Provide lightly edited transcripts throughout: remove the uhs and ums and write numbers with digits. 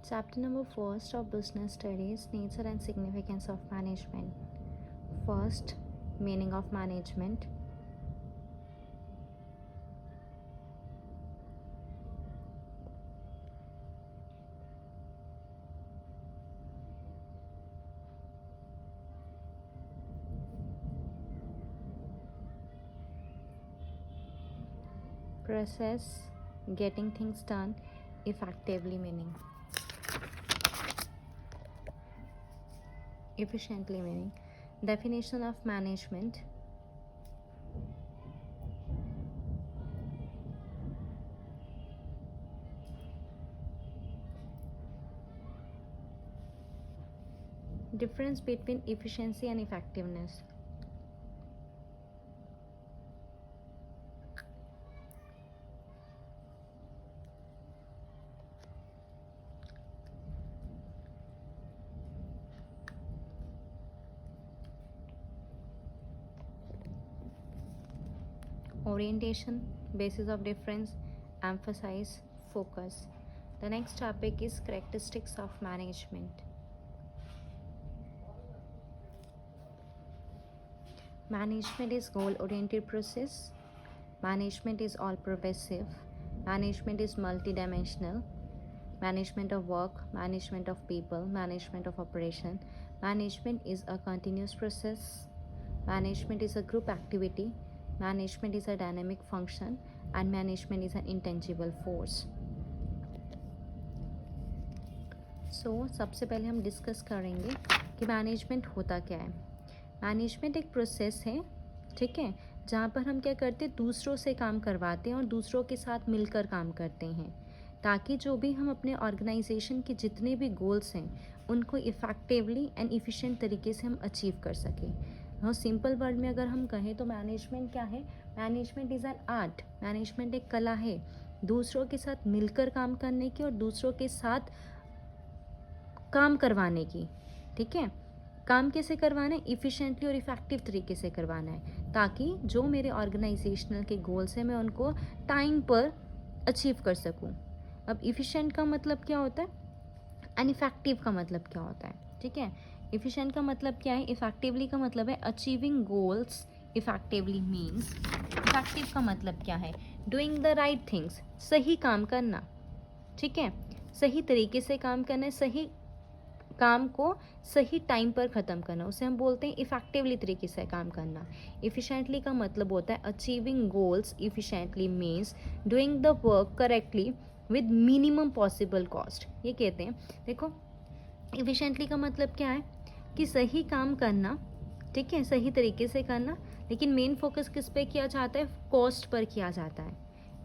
Chapter number first of business studies, nature and significance of management. First, meaning of management. Process, getting things done effectively, meaning efficiently, meaning definition of management. Difference between efficiency and effectiveness. Orientation, basis of difference, emphasize, focus. The next topic is characteristics of management. Management is goal-oriented process. Management is all-pervasive. Management is multidimensional. Management of work, management of people, management of operation. Management is a continuous process. Management is a group activity. Management is a dynamic function, and management is an intangible force. सबसे पहले हम discuss करेंगे कि management होता क्या है. Management एक process है, ठीक है, जहाँ पर हम क्या करते हैं, दूसरों से काम करवाते हैं और दूसरों के साथ मिलकर काम करते हैं, ताकि जो भी हम अपने ऑर्गेनाइजेशन के जितने भी गोल्स हैं उनको इफ़ेक्टिवली एंड इफ़िशिएंट तरीके से हम अचीव कर सकें. और सिंपल वर्ड में अगर हम कहें तो मैनेजमेंट क्या है? Management is an art. Management एक कला है दूसरों के साथ मिलकर काम करने की और दूसरों के साथ काम करवाने की. ठीक है, काम कैसे करवाना है? इफ़िशिएंटली और इफ़ेक्टिव तरीके से करवाना है, ताकि जो मेरे ऑर्गेनाइजेशनल के गोल्स हैं मैं उनको टाइम पर अचीव कर सकूं. अब इफ़िशिएंट का मतलब क्या होता है एंड इफ़ेक्टिव का मतलब क्या होता है? ठीक है, इफ़िशिएंट का मतलब क्या है, इफ़ेक्टिवली का मतलब है achieving goals effectively means. Effective का मतलब क्या है? डूइंग द राइट थिंग्स, सही काम करना. ठीक है, सही तरीके से काम करना है, सही काम को सही टाइम पर ख़त्म करना, उसे हम बोलते हैं इफ़ेक्टिवली तरीके से काम करना. इफ़िशिएंटली का मतलब होता है achieving goals efficiently means doing the work correctly with minimum possible cost. ये कहते हैं, देखो इफ़िशिएंटली का मतलब क्या है कि सही काम करना, ठीक है, सही तरीके से करना, लेकिन मेन फोकस किस पे किया जाता है? कॉस्ट पर किया जाता है.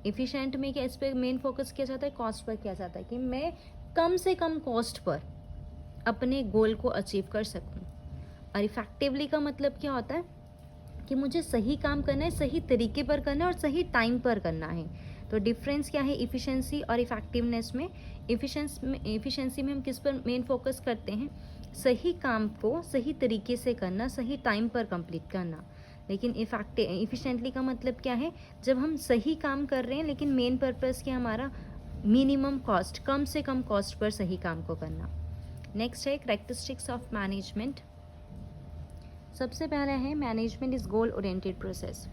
इफ़िशिएंट में क्या, इस पर मेन फोकस किया जाता है? कॉस्ट पर किया जाता है, कि मैं कम से कम कॉस्ट पर अपने गोल को अचीव कर सकूं. और इफ़ेक्टिवली का मतलब क्या होता है कि मुझे सही काम करना है, सही तरीके पर करना है और सही टाइम पर करना है. तो डिफरेंस क्या है इफ़िशिएंसी और इफ़ेक्टिवनेस में? इफ़िशिएंसी में हम किस पर मेन फोकस करते हैं? सही काम को सही तरीके से करना, सही टाइम पर कंप्लीट करना. लेकिन इफ़िशिएंटली का मतलब क्या है? जब हम सही काम कर रहे हैं लेकिन मेन पर्पस क्या हमारा? मिनिमम कॉस्ट, कम से कम कॉस्ट पर सही काम को करना. नेक्स्ट है कैरेक्टरिस्टिक्स ऑफ मैनेजमेंट. सबसे पहला है management is goal oriented process.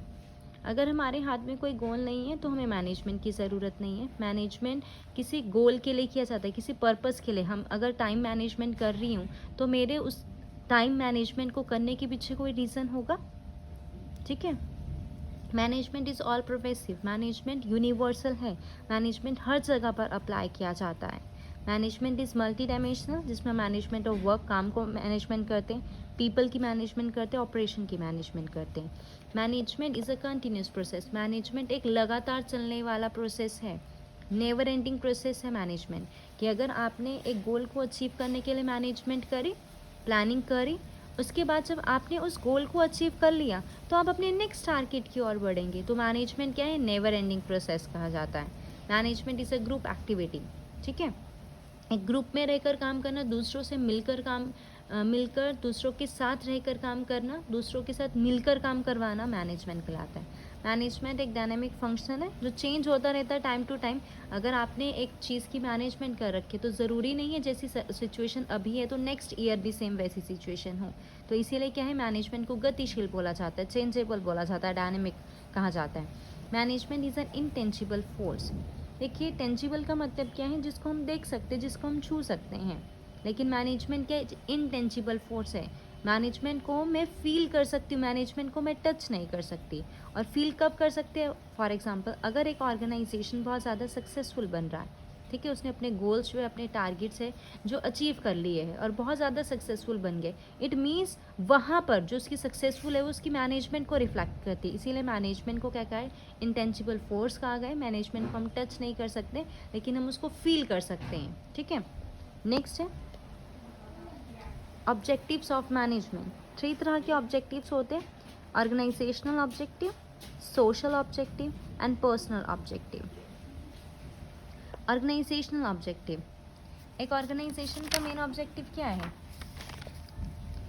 अगर हमारे हाथ में कोई गोल नहीं है तो हमें मैनेजमेंट की ज़रूरत नहीं है. मैनेजमेंट किसी गोल के लिए किया जाता है, किसी पर्पस के लिए. हम अगर टाइम मैनेजमेंट कर रही हूँ तो मेरे उस टाइम मैनेजमेंट को करने के पीछे कोई रीज़न होगा. ठीक है, management is all pervasive. Management universal है. मैनेजमेंट हर जगह पर अप्लाई किया जाता है. मैनेजमेंट इज़ मल्टी डायमेंशनल, जिसमें मैनेजमेंट ऑफ वर्क, काम को मैनेजमेंट करते हैं, पीपल की मैनेजमेंट करते हैं, ऑपरेशन की मैनेजमेंट करते हैं. Management is a continuous process. Management एक लगातार चलने वाला प्रोसेस है, नेवर एंडिंग प्रोसेस है मैनेजमेंट. कि अगर आपने एक गोल को अचीव करने के लिए मैनेजमेंट करी, प्लानिंग करी, उसके बाद जब आपने उस गोल को अचीव कर लिया तो आप अपने नेक्स्ट टारगेट की ओर बढ़ेंगे. तो मैनेजमेंट क्या है? नेवर एंडिंग प्रोसेस कहा जाता है. Management is a group activity. ठीक है, एक ग्रुप में रहकर काम करना, दूसरों से मिलकर दूसरों के साथ रहकर काम करना, दूसरों के साथ मिलकर काम करवाना मैनेजमेंट कहलाता है. मैनेजमेंट एक डायनेमिक फंक्शन है जो चेंज होता रहता है टाइम टू टाइम। अगर आपने एक चीज़ की मैनेजमेंट कर रखी है तो ज़रूरी नहीं है जैसी सिचुएशन अभी है तो नेक्स्ट ईयर भी सेम वैसी सिचुएशन हो। तो इसीलिए क्या है, मैनेजमेंट को गतिशील बोला जाता है, चेंजेबल बोला जाता है, डायनेमिक कहा जाता है। Management is an intangible force. देखिए, टेंजिबल का मतलब क्या है, जिसको हम देख सकते हैं, जिसको हम छू सकते हैं। लेकिन मैनेजमेंट क्या इनटेंजिबल फोर्स है। मैनेजमेंट को मैं फील कर सकती हूँ, मैनेजमेंट को मैं टच नहीं कर सकती। और फील कब कर सकते हैं? फॉर एग्जांपल, अगर एक ऑर्गेनाइजेशन बहुत ज़्यादा सक्सेसफुल बन रहा है, ठीक है, उसने अपने गोल्स जो है, अपने टारगेट्स है जो अचीव कर लिए हैं और बहुत ज़्यादा सक्सेसफुल बन गए, इट मीन्स वहाँ पर जो उसकी सक्सेसफुल है वो उसकी मैनेजमेंट को रिफ्लेक्ट करती है। इसीलिए मैनेजमेंट को क्या कहा है? इंटेंजिबल फोर्स कहा गया है। मैनेजमेंट को हम टच नहीं कर सकते लेकिन हम उसको फील कर सकते हैं, ठीक है। नेक्स्ट है ऑब्जेक्टिव्स ऑफ मैनेजमेंट। 3 तरह के ऑब्जेक्टिव्स होते हैं: organisational objective, social objective and personal objective. Organisational objective, एक ऑर्गेनाइजेशन का मेन ऑब्जेक्टिव क्या है?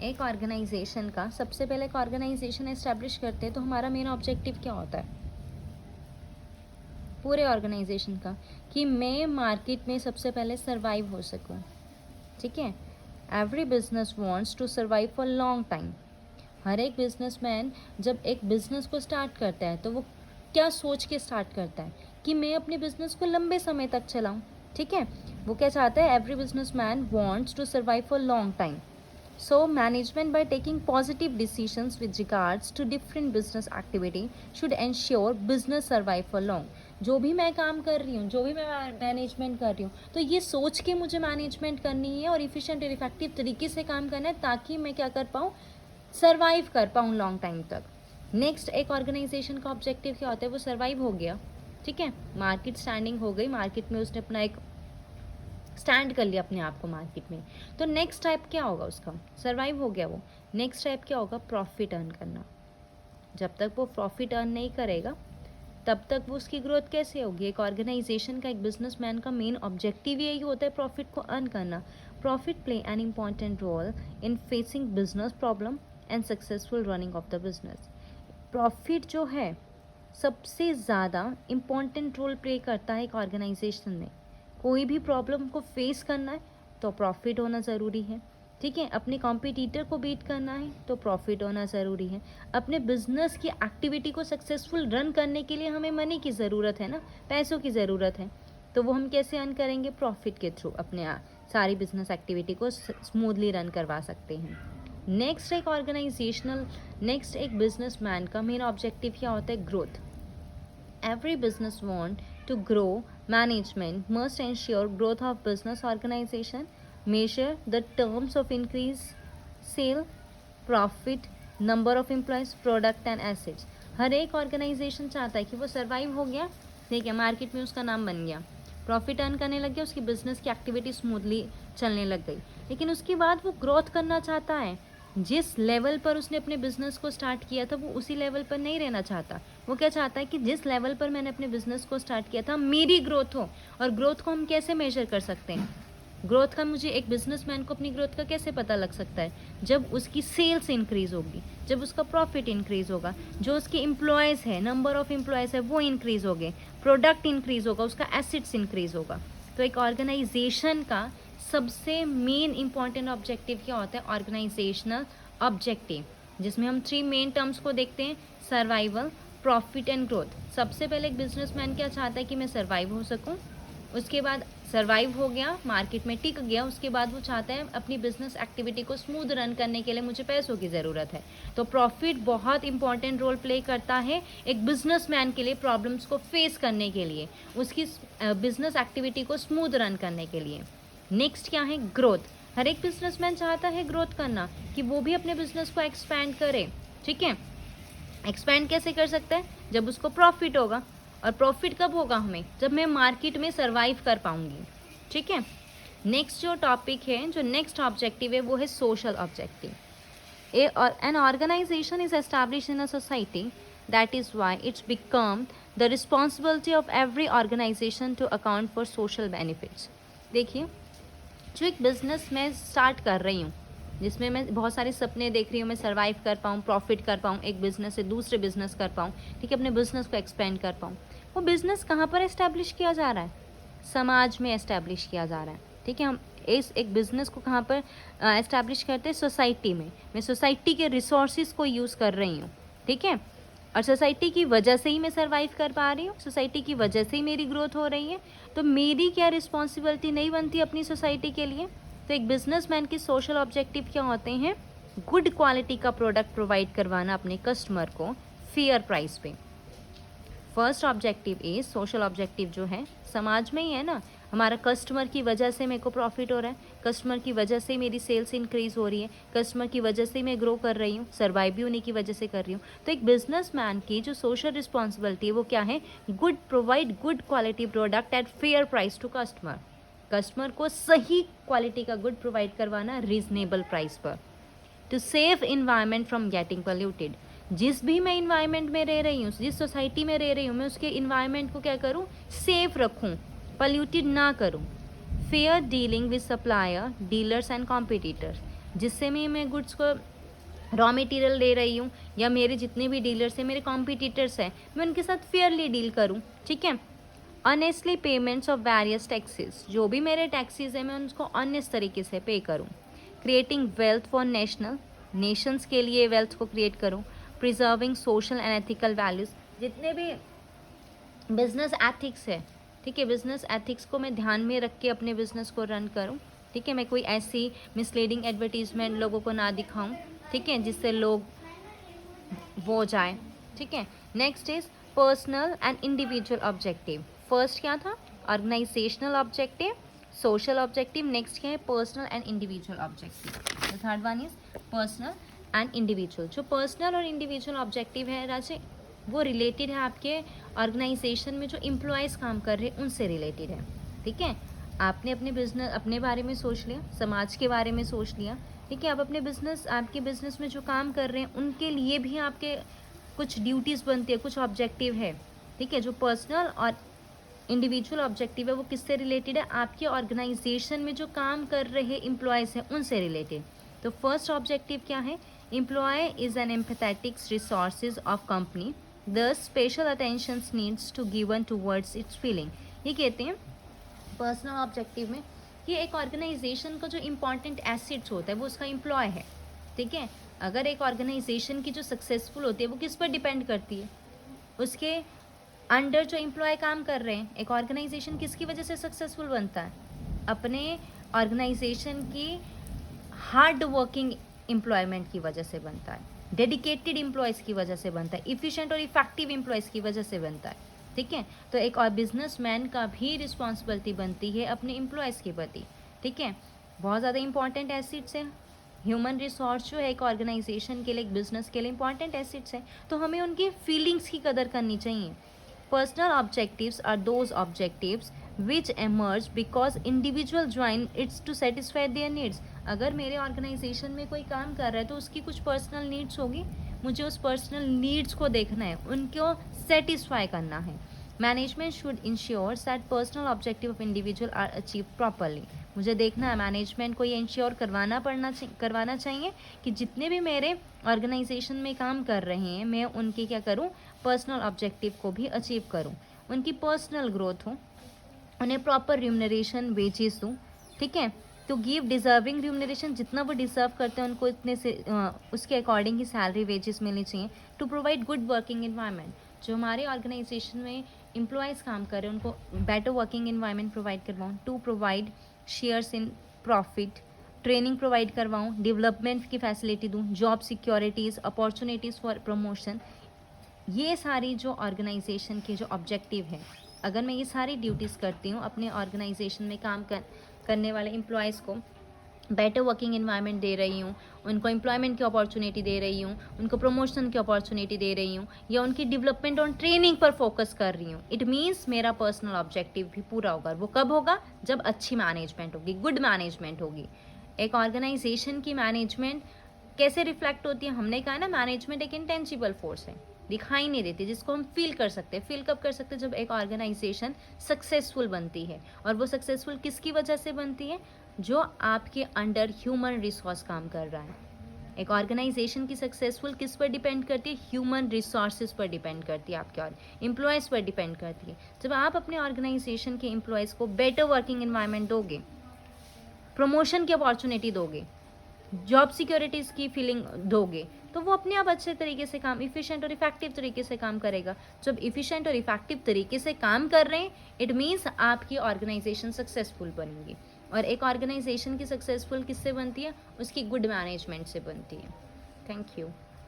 एक ऑर्गेनाइजेशन का, सबसे पहले एक ऑर्गेनाइजेशन एस्टेब्लिश करते हैं तो हमारा मेन ऑब्जेक्टिव क्या होता है पूरे ऑर्गेनाइजेशन का? कि मैं मार्केट में सबसे पहले सर्वाइव हो सकूं, ठीक है। Every business wants to survive for long time. हर एक बिजनेसमैन जब एक बिजनेस को स्टार्ट करता है तो वो क्या सोच के स्टार्ट करता है? कि मैं अपने बिजनेस को लंबे समय तक चलाऊं, ठीक है। वो क्या चाहता है? Every businessman wants to survive for long time. So management, by taking positive decisions with regards to different business activity, should ensure business survive for long. जो भी मैं काम कर रही हूँ, जो भी मैं मैनेजमेंट कर रही हूँ, तो ये सोच के मुझे मैनेजमेंट करनी है और इफ़िशिएंट और इफेक्टिव तरीके से काम करना है ताकि मैं क्या कर पाऊँ? सर्वाइव कर पाऊँ लॉन्ग टाइम तक। नेक्स्ट, एक ऑर्गेनाइजेशन का ऑब्जेक्टिव क्या होता है? वो सर्वाइव हो गया, ठीक है, मार्केट स्टैंडिंग हो गई, मार्केट में उसने अपना एक स्टैंड कर लिया अपने आप को मार्केट में। तो नेक्स्ट टाइप क्या होगा उसका? सर्वाइव हो गया वो। नेक्स्ट टाइप क्या होगा? प्रॉफिट अर्न करना। जब तक वो प्रॉफिट अर्न नहीं करेगा तब तक वो उसकी ग्रोथ कैसे होगी? एक ऑर्गेनाइजेशन का, एक बिजनेसमैन का मेन ऑब्जेक्टिव यही होता है प्रॉफिट को अर्न करना। Profit play an important role in facing business problem and successful running of the business. Profit जो है सबसे ज़्यादा इम्पॉर्टेंट रोल प्ले करता है एक ऑर्गेनाइजेशन में। कोई भी प्रॉब्लम को फेस करना है तो प्रॉफिट होना ज़रूरी है, ठीक है। अपने कॉम्पिटिटर को बीट करना है तो प्रॉफिट होना ज़रूरी है। अपने बिजनेस की एक्टिविटी को सक्सेसफुल रन करने के लिए हमें मनी की ज़रूरत है ना, पैसों की ज़रूरत है। तो वो हम कैसे अर्न करेंगे? प्रॉफिट के थ्रू अपने सारी बिजनेस एक्टिविटी को स्मूथली रन करवा सकते हैं। नेक्स्ट एक बिजनेसमैन का मेन ऑब्जेक्टिव क्या होता है? Growth. Every business want to grow. Management must ensure growth of business organization, measure the terms of increase sale, profit, number of employees, product and assets. हर एक organisation चाहता है कि वो सर्वाइव हो गया, ठीक है, मार्केट में उसका नाम बन गया, प्रॉफिट अर्न करने लग गया, उसकी बिजनेस की एक्टिविटी स्मूथली चलने लग गई। लेकिन उसके बाद वो ग्रोथ करना चाहता है। जिस लेवल पर उसने अपने बिजनेस को स्टार्ट किया था वो उसी लेवल पर नहीं रहना चाहता। वो क्या चाहता है कि जिस लेवल पर मैंने अपने बिजनेस को स्टार्ट किया था मेरी ग्रोथ हो। और ग्रोथ को हम कैसे मेजर कर सकते हैं? ग्रोथ का, मुझे एक बिजनेसमैन को अपनी ग्रोथ का कैसे पता लग सकता है? जब उसकी सेल्स इंक्रीज होगी, जब उसका प्रॉफिट इंक्रीज होगा, जो उसके एम्प्लॉयज़ है, नंबर ऑफ एम्प्लॉयज़ है वो इंक्रीज हो गए, प्रोडक्ट इंक्रीज होगा, उसका एसेट्स इंक्रीज होगा। तो एक ऑर्गेनाइजेशन का सबसे मेन इंपॉर्टेंट ऑब्जेक्टिव क्या होता है? ऑर्गेनाइजेशनल ऑब्जेक्टिव, जिसमें हम 3 मेन टर्म्स को देखते हैं: सर्वाइवल, प्रॉफिट एंड ग्रोथ। सबसे पहले एक बिजनेसमैन क्या चाहता है? कि मैं सर्वाइव हो सकूं। उसके बाद सर्वाइव हो गया, मार्केट में टिक गया, उसके बाद वो चाहता है अपनी बिजनेस एक्टिविटी को स्मूथ रन करने के लिए मुझे पैसों की ज़रूरत है। तो प्रॉफिट बहुत इंपॉर्टेंट रोल प्ले करता है एक बिजनेसमैन के लिए, प्रॉब्लम्स को फेस करने के लिए, उसकी बिजनेस एक्टिविटी को स्मूथ रन करने के लिए। नेक्स्ट क्या है? ग्रोथ। हर एक बिजनेसमैन चाहता है ग्रोथ करना, कि वो भी अपने बिजनेस को एक्सपैंड करे, ठीक है। एक्सपैंड कैसे कर सकता है? जब उसको प्रॉफिट होगा। और प्रॉफिट कब होगा हमें? जब मैं मार्केट में सर्वाइव कर पाऊंगी, ठीक है। नेक्स्ट जो टॉपिक है, जो नेक्स्ट ऑब्जेक्टिव है वो है social objective. An organisation is establish in a society, that is why it's become the responsibility of every organisation to account for social benefits. देखिए, जो एक बिजनेस मैं स्टार्ट कर रही हूँ, जिसमें मैं बहुत सारे सपने देख रही हूँ, मैं सर्वाइव कर पाऊँ, प्रॉफिट कर पाऊँ, एक बिजनेस से दूसरे बिजनेस कर पाऊँ, ठीक है, अपने बिजनेस को एक्सपेंड कर पाऊँ। वो बिजनेस कहाँ पर एस्टैब्लिश किया जा रहा है? समाज में एस्टैब्लिश किया जा रहा है, ठीक है। हम इस एक बिज़नेस को कहाँ पर एस्टैब्लिश करते हैं? सोसाइटी में। मैं सोसाइटी के रिसोर्सेज को यूज़ कर रही हूँ, ठीक है, और सोसाइटी की वजह से ही मैं सर्वाइव कर पा रही हूँ, सोसाइटी की वजह से ही मेरी ग्रोथ हो रही है। तो मेरी क्या रिस्पॉन्सिबिलिटी नहीं बनती अपनी सोसाइटी के लिए? तो एक बिजनेसमैन की सोशल ऑब्जेक्टिव क्या होते हैं? गुड क्वालिटी का प्रोडक्ट प्रोवाइड करवाना अपने कस्टमर को फेयर प्राइस पे। First objective is, social objective जो है समाज में ही है ना, हमारा कस्टमर की वजह से मेरे को प्रॉफिट हो रहा है, कस्टमर की वजह से मेरी सेल्स इंक्रीज हो रही है, कस्टमर की वजह से मैं ग्रो कर रही हूँ, सर्वाइव भी उन्हीं की वजह से कर रही हूँ। तो एक बिजनेसमैन की जो सोशल रिस्पॉन्सिबिलिटी है वो क्या है? Provide good quality product at fair price to customer. Customer को सही क्वालिटी का गुड प्रोवाइड करवाना रीजनेबल प्राइस पर। To save environment from getting polluted. जिस भी मैं इन्वायरमेंट में रह रही हूँ, जिस सोसाइटी में रह रही हूँ, मैं उसके इन्वायरमेंट को क्या करूँ? सेफ रखूँ, पोल्यूटेड ना करूँ। Fair dealing with supplier, dealers and competitors. जिससे मैं गुड्स को रॉ मटेरियल ले रही हूँ या मेरे जितने भी डीलर्स हैं, मेरे कॉम्पिटिटर्स हैं, मैं उनके साथ फेयरली डील करूँ, ठीक है। Honestly payments of various taxes. जो भी मेरे टैक्सेस हैं मैं उनको ऑनेस्ट तरीके से पे करूँ। क्रिएटिंग वेल्थ फॉर नेशंस के लिए वेल्थ को क्रिएट करूँ। Preserving social and ethical values. जितने भी बिजनेस एथिक्स है, ठीक है, बिजनेस एथिक्स को मैं ध्यान में रख के अपने बिजनेस को रन करूँ, ठीक है। मैं कोई ऐसी मिसलीडिंग एडवर्टीजमेंट लोगों को ना दिखाऊँ, ठीक है, जिससे लोग वो जाए, ठीक है। Next is personal and individual objective. First क्या था? Organisational objective, social objective. Next क्या है? Personal and individual objective. The third one is personal and individual. जो पर्सनल और इंडिविजुअल ऑब्जेक्टिव है राजे, वो रिलेटेड है आपके ऑर्गेनाइजेशन में जो एम्प्लॉयज़ काम कर रहे हैं उनसे रिलेटेड है, ठीक है। आपने अपने बिजनेस, अपने बारे में सोच लिया, समाज के बारे में सोच लिया, ठीक है। आप अपने बिजनेस, आपके बिजनेस में जो काम कर रहे हैं उनके लिए भी आपके कुछ ड्यूटीज़ बनती है, कुछ ऑब्जेक्टिव है, ठीक है। जो पर्सनल और इंडिविजुअल ऑब्जेक्टिव है वो किससे रिलेटेड है? आपके ऑर्गेनाइजेशन में जो काम कर रहे एम्प्लॉयज़ हैं उनसे रिलेटेड। तो फर्स्ट ऑब्जेक्टिव क्या है? Employ is an empathetic resources of company, the special attention needs to given towards its feeling. ये कहते हैं पर्सनल ऑब्जेक्टिव में कि एक ऑर्गेनाइजेशन का जो इम्पॉर्टेंट एसेट्स होता है वो उसका एम्प्लॉय है, ठीक है। अगर एक ऑर्गेनाइजेशन की जो सक्सेसफुल होती है वो किस पर डिपेंड करती है? उसके अंडर जो एम्प्लॉय काम कर रहे हैं। एक ऑर्गेनाइजेशन किसकी वजह से सक्सेसफुल बनता है? अपने ऑर्गेनाइजेशन की हार्ड वर्किंग एम्प्लॉयमेंट की वजह से बनता है, डेडिकेटेड एम्प्लॉयज़ की वजह से बनता है, इफ़िशिएंट और इफेक्टिव एम्प्लॉयज़ की वजह से बनता है, ठीक है। तो एक और बिजनेसमैन का भी रिस्पॉन्सिबिलिटी बनती है अपने एम्प्लॉयज़ के प्रति, ठीक है। बहुत ज़्यादा इंपॉर्टेंट एसेट्स है ह्यूमन रिसोर्स जो है एक ऑर्गेनाइजेशन के लिए, एक बिजनेस के लिए इंपॉर्टेंट एसेट्स है, तो हमें उनकी फीलिंग्स की कदर करनी चाहिए। Personal objectives are those objectives which emerge because individual join its to satisfy their needs. अगर मेरे ऑर्गेनाइजेशन में कोई काम कर रहा है तो उसकी कुछ पर्सनल नीड्स होगी, मुझे उस पर्सनल नीड्स को देखना है, उनको सेटिस्फाई करना है। Management should ensure that personal objective of individual are achieve properly. मुझे देखना है, मैनेजमेंट को ये इंश्योर करवाना चाहिए कि जितने भी मेरे ऑर्गेनाइजेशन में काम कर रहे हैं मैं उनकी क्या करूं? पर्सनल ऑब्जेक्टिव को भी अचीव करूं, उनकी पर्सनल ग्रोथ हो, उन्हें प्रॉपर रिम्यूनरेशन, वेजेस दूँ, ठीक है। तो गिव डिजर्विंग रिम्यूनरेशन, जितना वो डिजर्व करते हैं उनको इतने से उसके अकॉर्डिंग ही सैलरी, वेजेस मिलनी चाहिए। To provide good working environment, जो हमारे ऑर्गेनाइजेशन में एम्प्लॉयज़ काम कर रहे हैं उनको बेटर वर्किंग इन्वायरमेंट प्रोवाइड करवाऊँ। To provide shares in profit, training provide करवाऊँ, डेवलपमेंट की फैसिलिटी दूँ, job securities, opportunities for promotion. ये सारी जो ऑर्गेनाइजेशन के जो ऑब्जेक्टिव है, अगर मैं ये सारी ड्यूटीज़ करती हूँ, अपने ऑर्गेनाइजेशन में काम करने वाले एम्प्लॉयज़ को बेटर वर्किंग इन्वायरमेंट दे रही हूँ, उनको एम्प्लॉयमेंट की अपॉर्चुनिटी दे रही हूँ, उनको प्रमोशन की अपॉर्चुनिटी दे रही हूँ, या उनकी डेवलपमेंट और ट्रेनिंग पर फोकस कर रही हूँ, इट मीन्स मेरा पर्सनल ऑब्जेक्टिव भी पूरा होगा। वो कब होगा? जब अच्छी मैनेजमेंट होगी, गुड मैनेजमेंट होगी। एक ऑर्गेनाइजेशन की मैनेजमेंट कैसे रिफ्लेक्ट होती है? हमने कहा ना, मैनेजमेंट एक इंटेंजिबल फोर्स है, दिखाई नहीं देती, जिसको हम फील कर सकते हैं। फील कब कर सकते हैं? जब एक ऑर्गेनाइजेशन सक्सेसफुल बनती है। और वो सक्सेसफुल किसकी वजह से बनती है? जो आपके अंडर ह्यूमन रिसोर्स काम कर रहा है। एक ऑर्गेनाइजेशन की सक्सेसफुल किस पर डिपेंड करती है? ह्यूमन रिसोर्सेज पर डिपेंड करती है, आपके और एम्प्लॉयज़ पर डिपेंड करती है। जब आप अपने ऑर्गेनाइजेशन के एम्प्लॉयज़ को बेटर वर्किंग एनवायरनमेंट दोगे, प्रमोशन की अपॉर्चुनिटी दोगे, जॉब सिक्योरिटीज़ की फीलिंग दोगे, तो वो अपने आप अच्छे तरीके से काम, इफ़िशिएंट और इफेक्टिव तरीके से काम करेगा। जब इफ़िशिएंट और इफेक्टिव तरीके से काम कर रहे हैं, इट मीन्स आपकी ऑर्गेनाइजेशन सक्सेसफुल बनेगी। और एक ऑर्गेनाइजेशन की सक्सेसफुल किससे बनती है? उसकी गुड मैनेजमेंट से बनती है। Thank you.